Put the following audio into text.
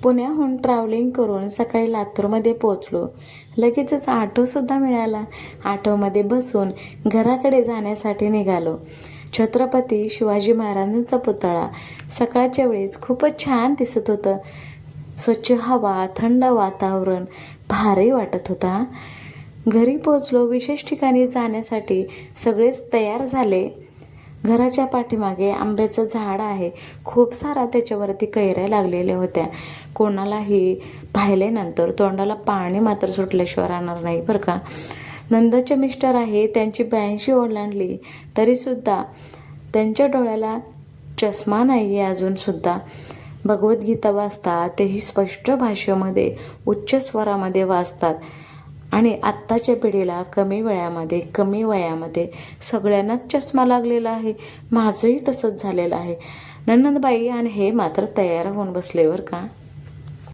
पुण्याहून ट्रॅव्हलिंग करून सकाळी लातूरमध्ये पोचलो. लगेचच ऑटोसुद्धा मिळाला. ऑटोमध्ये बसून घराकडे जाण्यासाठी निघालो. छत्रपती शिवाजी महाराजांचा पुतळा सकाळच्या वेळेस खूपच छान दिसत होतं. स्वच्छ हवा, थंड वातावरण भारी वाटत होता. घरी पोचलो. विशेष ठिकाणी जाण्यासाठी सगळेच तयार झाले. घराच्या पाठीमागे आंब्याचं झाड आहे. खूप सारा त्याच्यावरती कैऱ्या लागलेल्या होत्या. कोणालाही पाहिल्यानंतर तोंडाला पाणी मात्र सुटल्याशिवाय राहणार नाही बरं का. नंदाचे मिस्टर आहे, त्यांची 82 ओलांडली तरीसुद्धा त्यांच्या डोळ्याला चष्मा नाही आहे अजूनसुद्धा. भगवद्गीता वाचतात, तेही स्पष्ट भाषेमध्ये उच्च स्वरामध्ये वाचतात. आणि आत्ताच्या पिढीला कमी वयामध्ये सगळ्यांनाच चष्मा लागलेला आहे. माझंही तसंच झालेलं आहे. नंदबाई आणि हे मात्र तयार होऊन बसले बरं का.